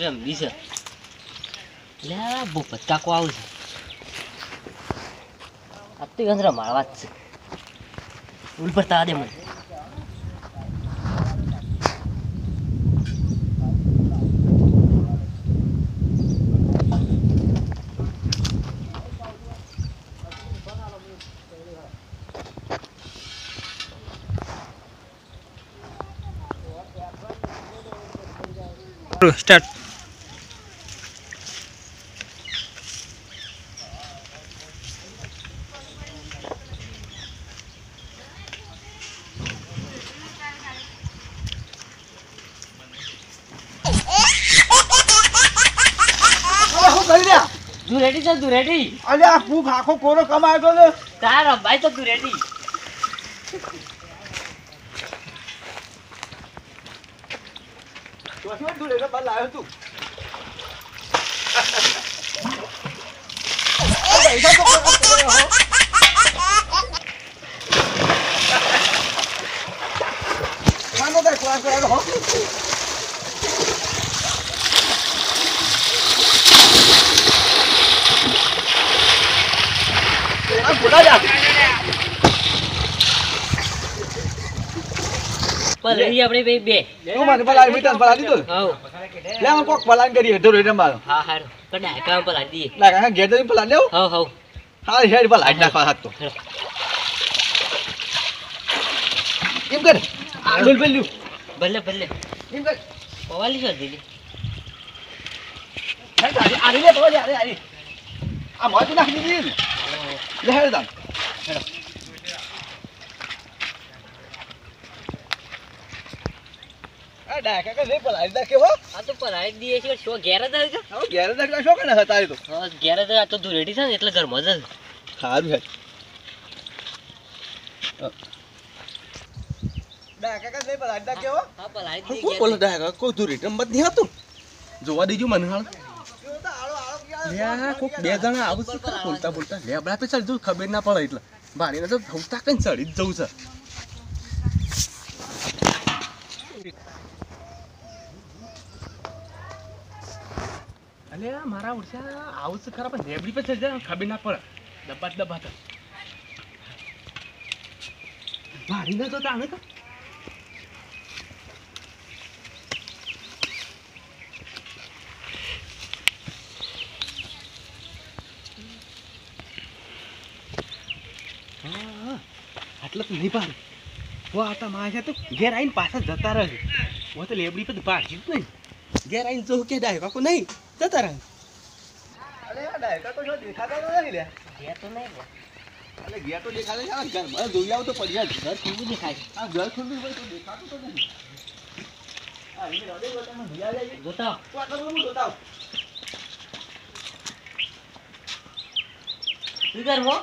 રમવી છે લે ભૂપત કાકો આવું છે આતી ગંધરા મારવા જ છે ઉલપર તા દે મને સ્ટાર્ટ તું રેડી છે તું રેડી અરે આ ફૂક આખો કોરો કમાય તો ને તાર ભાઈ તો તું રેડી જોશમાં તું લેને બાર લાવ્યો તું પૈસા તો માનો દે ક્લાસ કરાવો હો આ બોલા જા પલડી આપણે બે બે તું મને ભલા મીટર ભલા દીધું હાઉ લે હું કોક ભલાન કરી હેઠો રેડમ મારો હા હાર કડા કામ પલાડી દઈએ લાગા ઘેર જઈને ભલા લેવ હાઉ હાઉ હા હેડ ભલા નાખવા હાથ તો એમ કર બોલ બોલ્યું ભલે ભલે એમ કર પવાલી છે દીદી હેડ આરી લે પવા આરી આરી આ મોજ નાખી દીધી લે હેડ દામ હેડ આ ડાકા કે લે ભલા દા કેવો આ તો પલાડી દઈએ છે શો ઘેર જ છે હવે ઘેર દા શો કને હતા તો હા ઘેર જ આ તો તું રેડી છે ને એટલે ઘરમાં જ સારું હેડ ડાકા કે લે ભલા દા કેવો હા પલાડી દઈએ કોણ બોલે ડાયરેક્ટ કોઈ તું રિટર્ન બદ નહીં હતું જોવા દેજો મને હાલ લે કોક બે જણા આવું છે ખરા બોલતા બોલતા લે બડા પેસા જો ખબર ના પડે એટલે ભારીને તો ભૌતા કઈ ચડી જ જવું છે અલે મારા ઓરસા આવું છે ખરા પણ લેબડી પર ચડી જાય ખબર ના પડે દબાત દબાત ભારીને તો તાણે તો આટલા તો નહીં પાડે વો આતા મારે તો ઘેર આવીને પાછા જતા રહે વો તો લેબડી પર ભાડ્યું જ નહીં ઘેર આવીને જો કે ડાય કાકો નહીં જતા રહે અરે આ ડાયકા તો જો દેખાતા તો નહીં લે ઘેર તો નહીં લે અરે ગયા તો દેખાડે છે ઘર માં જોઈ આવ તો પડ્યા જ ઘર કેવું દેખાય આ ઘર ખુલ્લું હોય તો દેખાતું તો નહીં આ ઈ રડે તો તમે ભિયા જાય જોતા તો આટલો બધું જોતા શું કરવો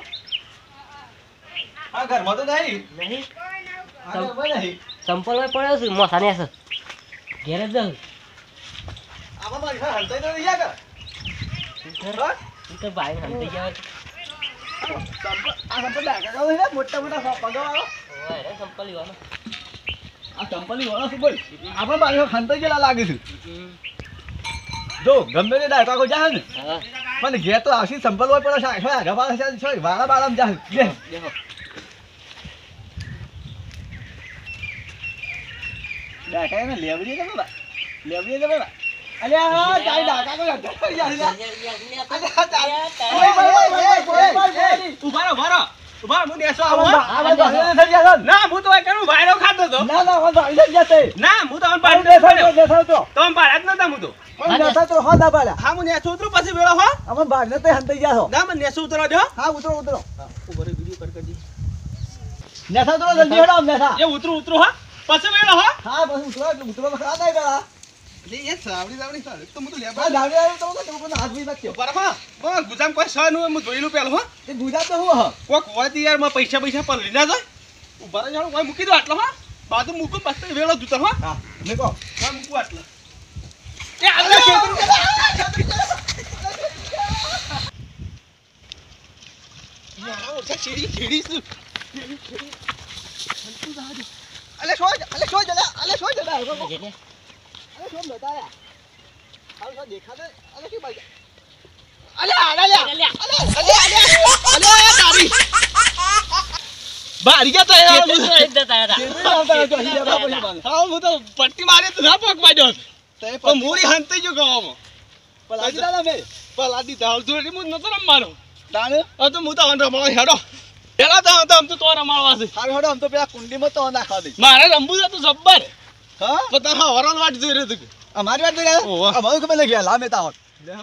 આ ઘરમાં તો નહીં નહીં આ ઘરમાં નહીં સંપલ માં પડ્યો છે મોસાને છે ઘેર જ જાઉં આમાં મારી સાથે હલતાઈ તો નહીં જા કર ઈ તો ભાઈ હંતે જાવ આ સંપલ ડાકા કાવ છે મોટા મોટા પગાવાળો ઓય રે સંપલ ઈવાનો આ સંપલની વાળો શું બોલ આપણે મારી સાથે હલતાઈ ગયેલા લાગે છે જો ગમે તે ડાકા કો જાય ને હા મને ઘેર તો આવશી સંપલ હોય પડે છે આગળ વાળા છે વાળા વાળા જાય લે દેખો ડાકા એને લેવડી દે બાબા લેવડી દે બાબા અલ્યા તાઈ ડાકા કો ઉભારો ઉભારો ઉભારો હું દેસો આવો ના ના હું તો કરું ભાઈરો ખાતો તો ના ભાઈ જશે ના હું તો પાડી દેખાડો તો તો પાડ જ નતા હું તો મને દેખા તો હો દા પાડા હા હું નેસો ઉતરું પછી વેળો હો અમન બાર ને તે હંતઈ જાસો ના મને નેસો ઉતરવા દો હા ઉતરો ઉતરો ઉભો રે વિડિયો કર કરજી નેસા તો જલ્દી હેડો નેસા એ ઉતરું હો પછી વેળો હો હા બસ ઉતરો બસ આ દઈ ગળા લે એ સાવડી તો હું તો લેબા આ ધાવડી આવ્યો તો તો હાથ ભી નાખ્યો બરાબર બસ ગુજામ કોઈ સહ નું હું જોઈલું પેલો હો તે ગુજરાત તો હું હ કોક હોય તો યાર માં પૈસા પર લીધા જાય ઉભા રહી જાણો કોઈ મૂકી દો આટલો હો બાજુ મૂકું બસ તો વેળો જૂતર હો હા મેકો હા મૂકું આટલો એ આગળ સીડી શું અલે શો જલા અલે શો જલા જેને અલે શો બતાયા હાલ સા દેખાડે અલે કે ભાઈ બારી ગયા તો હા હું તો પટ્ટી મારી તો ના પગ પાડ્યો પણ મૂરી હંતાઈ ગયો ગામમાં પલાજી દાદા મે પલાડી દાળ જોડી હું નતો રમવાનો દાને હવે તો હું તો રમવા હેડો પેલા તો આમ તો રમાડવા છે હાર હડો આમ તો પેલા કુંડીમાં તો નાખવા દે મારે રમવું હતું જબ્બર હા પણ તારા હવારાલ વાટ જોઈ રહ્યું હતું અમારી વાત જોઈ રહ્યા અમારું ખબર નહીં ગયા લામે તાવત લે